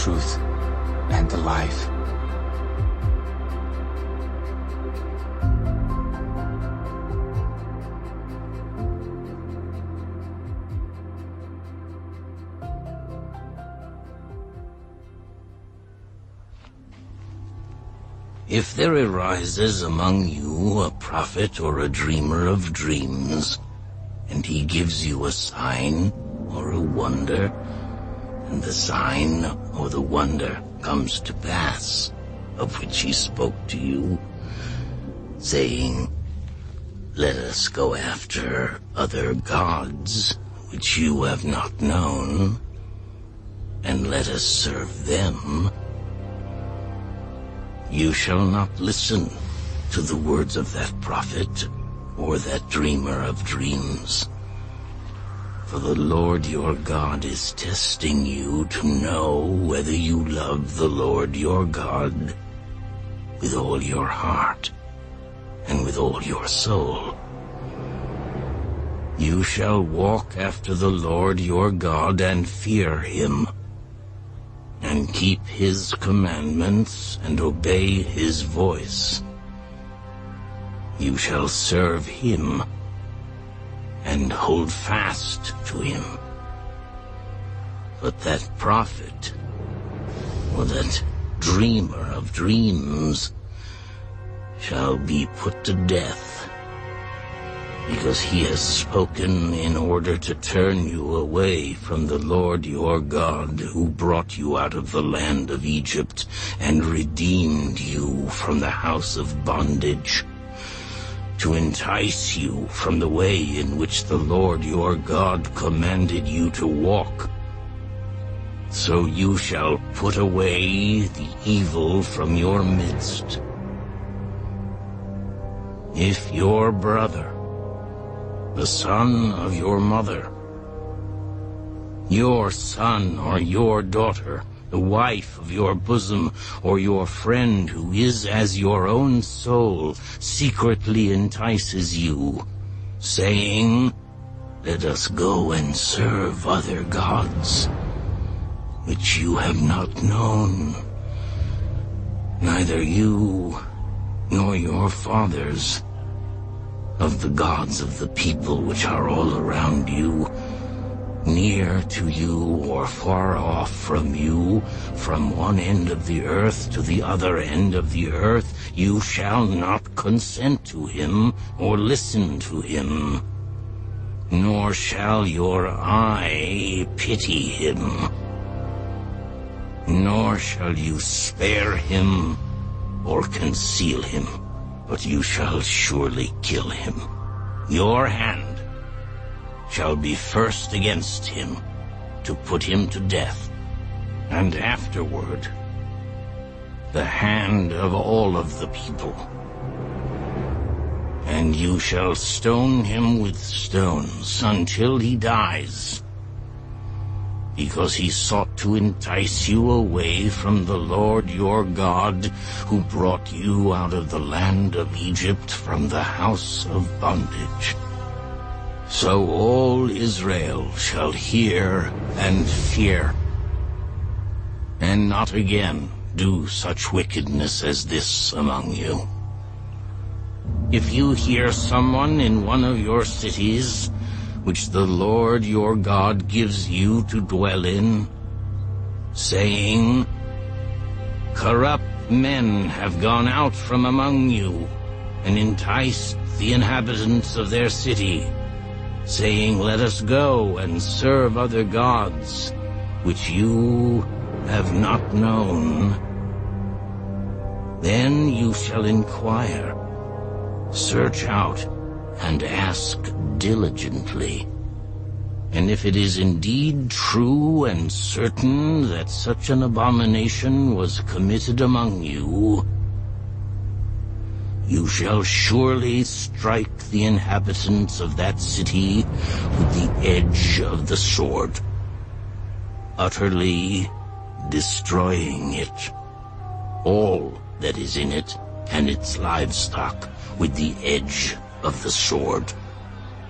truth and the life. If there arises among you a prophet or a dreamer of dreams, and he gives you a sign or a wonder, and the sign or the wonder comes to pass, of which he spoke to you, saying, "Let us go after other gods, which you have not known, and let us serve them," you shall not listen to the words of that prophet or that dreamer of dreams. For the Lord your God is testing you to know whether you love the Lord your God with all your heart and with all your soul. You shall walk after the Lord your God and fear him, and keep his commandments and obey his voice. You shall serve him and hold fast to him. But that prophet or that dreamer of dreams shall be put to death, because he has spoken in order to turn you away from the Lord your God, who brought you out of the land of Egypt and redeemed you from the house of bondage, to entice you from the way in which the Lord your God commanded you to walk. So you shall put away the evil from your midst. If your brother, the son of your mother, your son or your daughter, the wife of your bosom, or your friend who is as your own soul, secretly entices you, saying, "Let us go and serve other gods, which you have not known, neither you nor your fathers, of the gods of the people which are all around you, near to you or far off from you, from one end of the earth to the other end of the earth, you shall not consent to him or listen to him, nor shall your eye pity him, nor shall you spare him or conceal him, but you shall surely kill him. Your hand shall be first against him, to put him to death, and afterward the hand of all of the people. And you shall stone him with stones until he dies, because he sought to entice you away from the Lord your God, who brought you out of the land of Egypt from the house of bondage. So all Israel shall hear and fear, and not again do such wickedness as this among you. If you hear someone in one of your cities, which the Lord your God gives you to dwell in, saying, "Corrupt men have gone out from among you and enticed the inhabitants of their city, saying, 'Let us go and serve other gods, which you have not known,' then you shall inquire, search out, and ask diligently. And if it is indeed true and certain that such an abomination was committed among you, you shall surely strike the inhabitants of that city with the edge of the sword, utterly destroying it, all that is in it and its livestock, with the edge of the sword.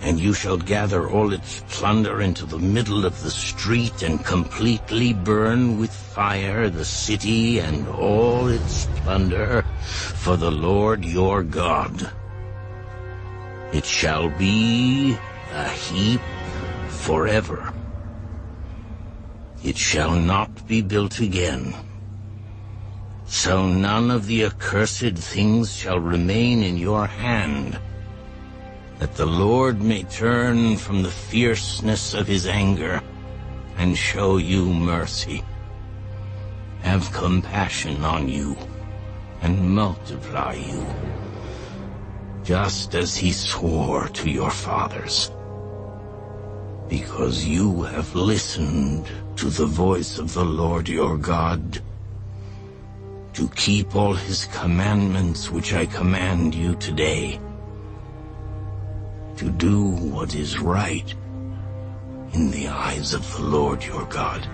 And you shall gather all its plunder into the middle of the street and completely burn with fire the city and all its plunder for the Lord your God. It shall be a heap forever. It shall not be built again. So none of the accursed things shall remain in your hand, that the Lord may turn from the fierceness of his anger and show you mercy, have compassion on you, and multiply you, just as he swore to your fathers. Because you have listened to the voice of the Lord your God, to keep all his commandments which I command you today, to do what is right in the eyes of the Lord your God.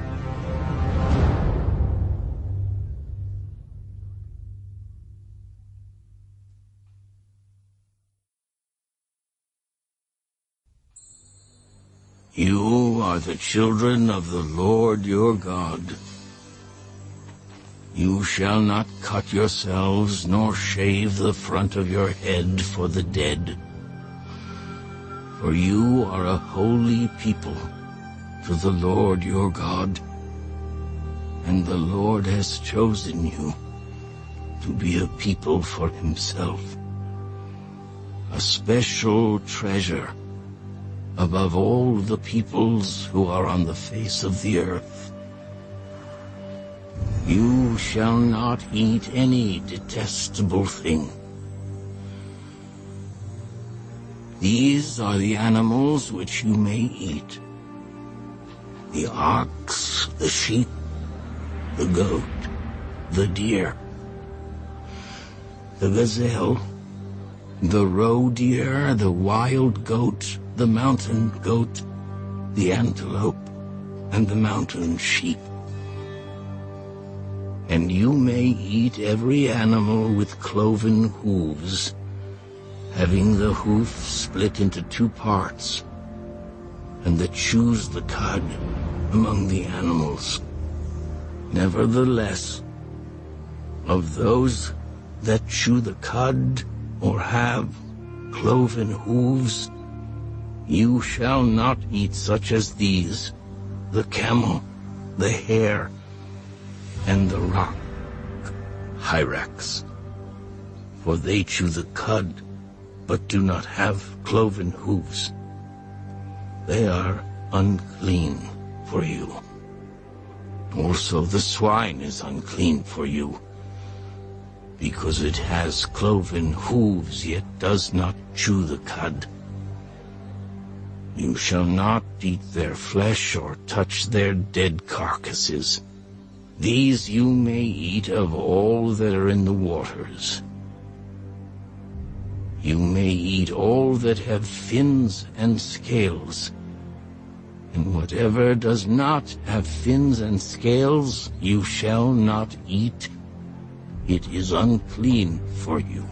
You are the children of the Lord your God. You shall not cut yourselves, nor shave the front of your head for the dead. For you are a holy people to the Lord your God, and the Lord has chosen you to be a people for himself, a special treasure above all the peoples who are on the face of the earth. You shall not eat any detestable thing. These are the animals which you may eat: the ox, the sheep, the goat, the deer, the gazelle, the roe deer, the wild goat, the mountain goat, the antelope, and the mountain sheep. And you may eat every animal with cloven hooves, having the hoof split into 2 parts, and that chews the cud among the animals. Nevertheless, of those that chew the cud or have cloven hooves, you shall not eat such as these: the camel, the hare, and the rock hyrax. For they chew the cud, but do not have cloven hooves. They are unclean for you. Also the swine is unclean for you, because it has cloven hooves, yet does not chew the cud. You shall not eat their flesh or touch their dead carcasses. These you may eat of all that are in the waters. You may eat all that have fins and scales, and whatever does not have fins and scales you shall not eat. It is unclean for you.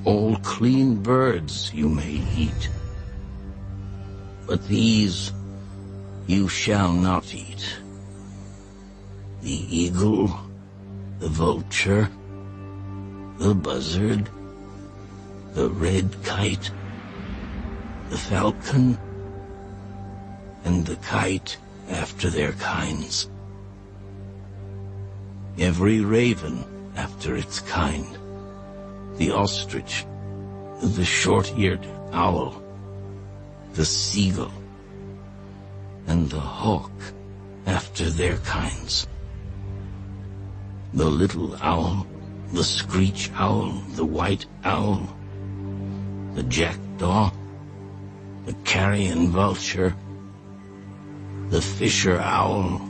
All clean birds you may eat, but these you shall not eat: the eagle, the vulture, the buzzard, the red kite, the falcon, and the kite after their kinds, every raven after its kind, the ostrich, the short-eared owl, the seagull, and the hawk after their kinds, the little owl, the screech owl, the white owl, the jackdaw, the carrion vulture, the fisher owl,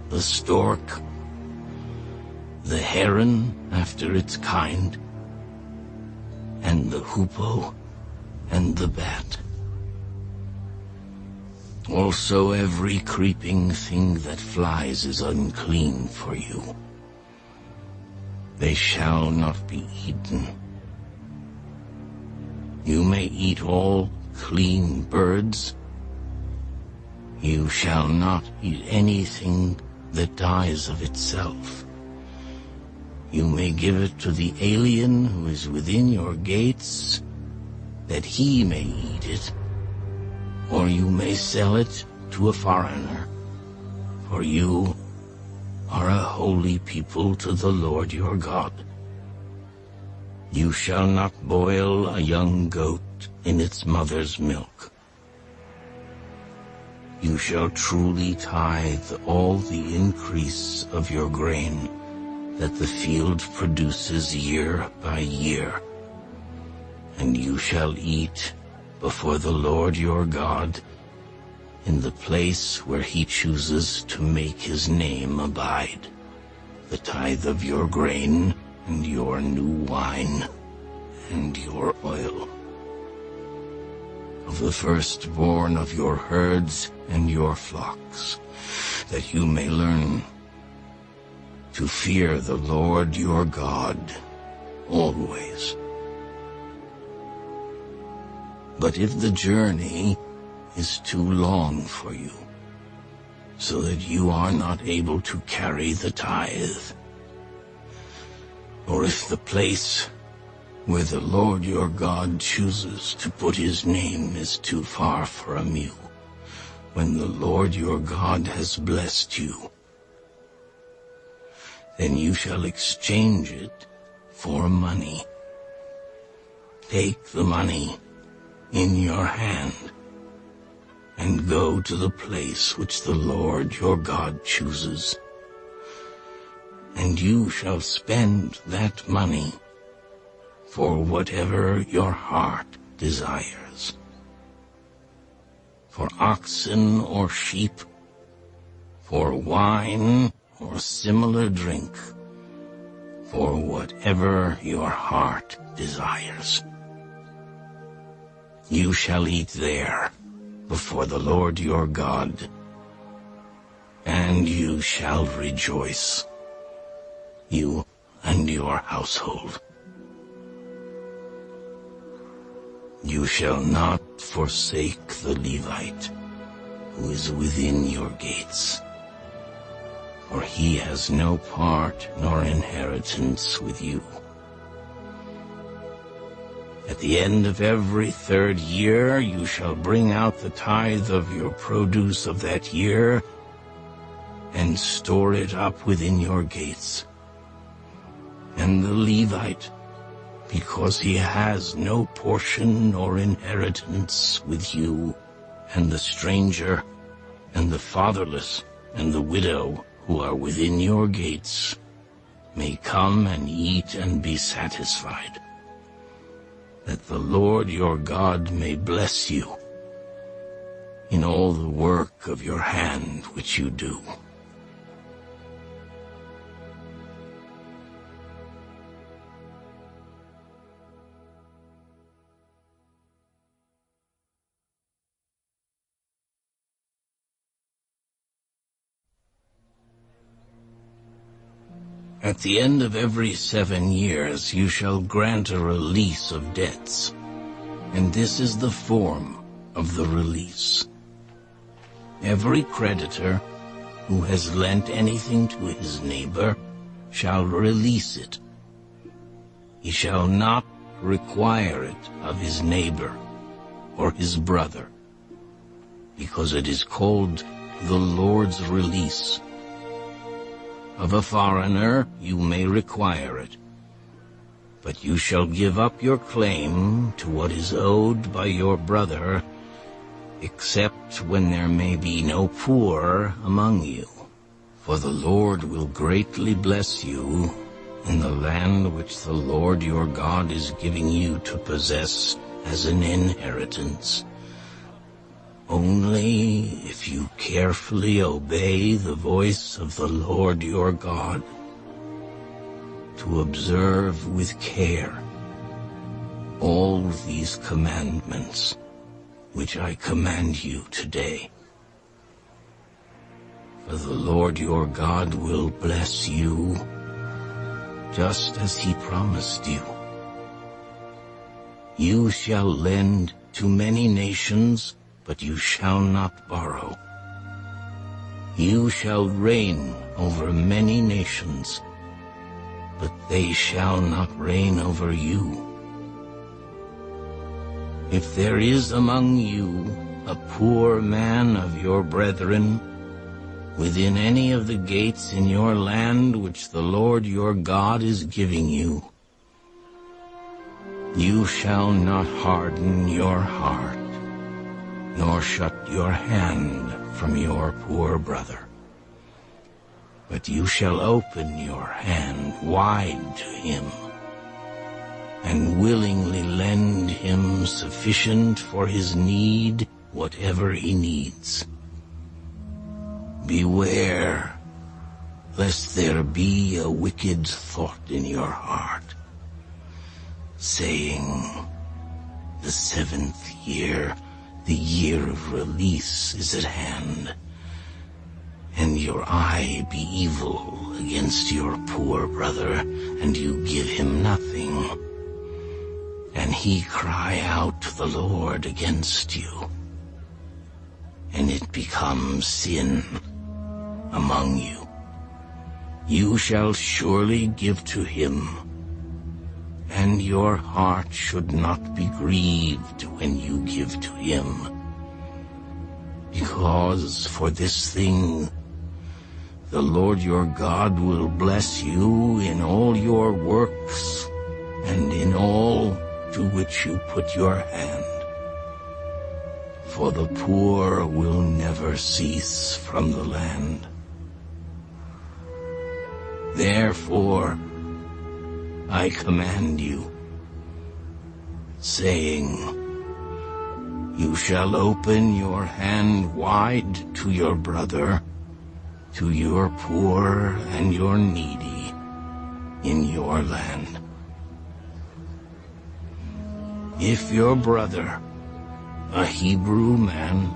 the stork, the heron after its kind, and the hoopoe and the bat. Also every creeping thing that flies is unclean for you. They shall not be eaten. You may eat all clean birds. You shall not eat anything that dies of itself. You may give it to the alien who is within your gates, that he may eat it, or you may sell it to a foreigner, for you are a holy people to the Lord your God. You shall not boil a young goat in its mother's milk. You shall truly tithe all the increase of your grain that the field produces year by year. And you shall eat before the Lord your God in the place where he chooses to make his name abide, the tithe of your grain and your new wine and your oil, of the firstborn of your herds and your flocks, that you may learn to fear the Lord your God always. But if the journey is too long for you, so that you are not able to carry the tithe, or if the place where the Lord your God chooses to put his name is too far from you, when the Lord your God has blessed you, then you shall exchange it for money. Take the money in your hand and go to the place which the Lord your God chooses, and you shall spend that money for whatever your heart desires, for oxen or sheep, for wine or similar drink, for whatever your heart desires. You shall eat there before the Lord your God, and you shall rejoice, you and your household. You shall not forsake the Levite who is within your gates, for he has no part nor inheritance with you. At the end of every 3rd year you shall bring out the tithe of your produce of that year and store it up within your gates. And the Levite, because he has no portion nor inheritance with you, and the stranger, and the fatherless, and the widow who are within your gates, may come and eat and be satisfied, that the Lord your God may bless you in all the work of your hand which you do. At the end of every 7 years you shall grant a release of debts, and this is the form of the release. Every creditor who has lent anything to his neighbor shall release it. He shall not require it of his neighbor or his brother, because it is called the Lord's release. Of a foreigner you may require it, but you shall give up your claim to what is owed by your brother, except when there may be no poor among you. For the Lord will greatly bless you in the land which the Lord your God is giving you to possess as an inheritance. Only if you carefully obey the voice of the Lord your God, to observe with care all these commandments which I command you today. For the Lord your God will bless you just as he promised you, You shall lend to many nations, but you shall not borrow. You shall reign over many nations, but they shall not reign over you. If there is among you a poor man of your brethren, within any of the gates in your land which the Lord your God is giving you, you shall not harden your heart, nor shut your hand from your poor brother. But you shall open your hand wide to him, and willingly lend him sufficient for his need, whatever he needs. Beware, lest there be a wicked thought in your heart, saying, the 7th year, the year of release, is at hand, and your eye be evil against your poor brother, and you give him nothing, and he cry out to the Lord against you, and it becomes sin among you. You shall surely give to him, and your heart should not be grieved when you give to him, because for this thing the Lord your God will bless you in all your works and in all to which you put your hand. For the poor will never cease from the land. Therefore, I command you, saying, you shall open your hand wide to your brother, to your poor and your needy in your land. If your brother, a Hebrew man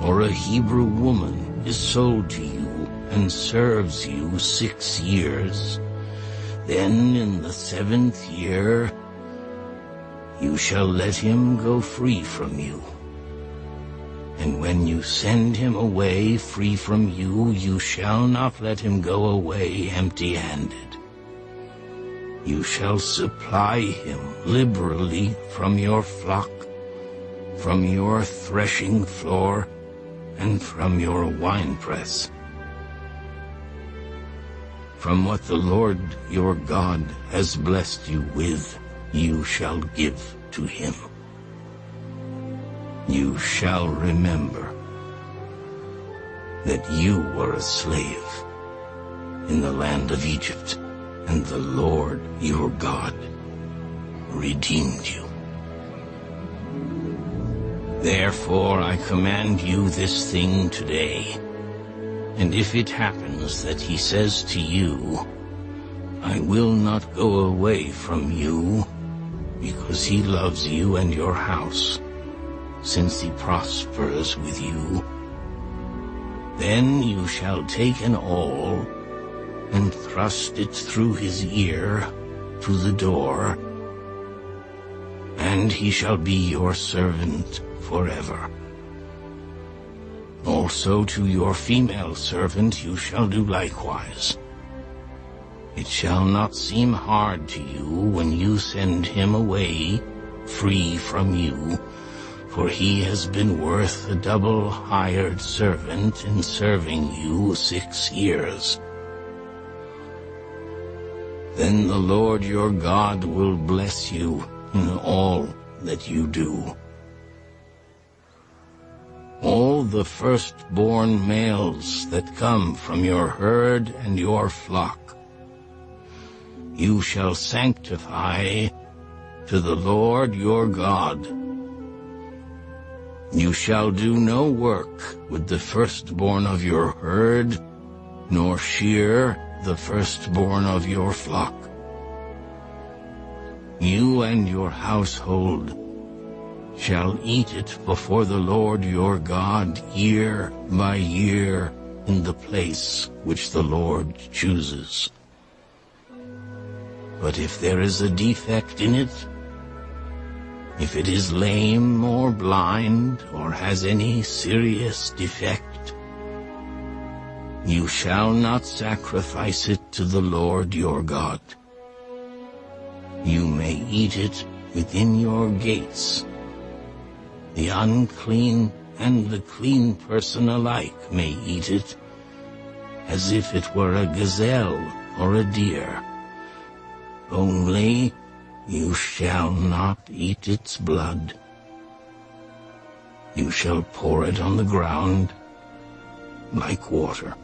or a Hebrew woman, is sold to you and serves you 6 years, then in the 7th year you shall let him go free from you. And when you send him away free from you, you shall not let him go away empty-handed. You shall supply him liberally from your flock, from your threshing floor, and from your winepress. From what the Lord your God has blessed you with, you shall give to him. You shall remember that you were a slave in the land of Egypt, and the Lord your God redeemed you. Therefore I command you this thing today, and if it happens that he says to you, I will not go away from you, because he loves you and your house, since he prospers with you, then you shall take an awl and thrust it through his ear to the door, and he shall be your servant forever. Also to your female servant you shall do likewise. It shall not seem hard to you when you send him away free from you, for he has been worth a double hired servant in serving you 6 years. Then the Lord your God will bless you in all that you do. All the firstborn males that come from your herd and your flock you shall sanctify to the Lord your God. You shall do no work with the firstborn of your herd, nor shear the firstborn of your flock. You and your household shall eat it before the Lord your God year by year in the place which the Lord chooses. But if there is a defect in it, If it is lame or blind or has any serious defect, you shall not sacrifice it to the Lord your God. You may eat it within your gates. The unclean and the clean person alike may eat it, as if it were a gazelle or a deer. Only you shall not eat its blood. You shall pour it on the ground like water.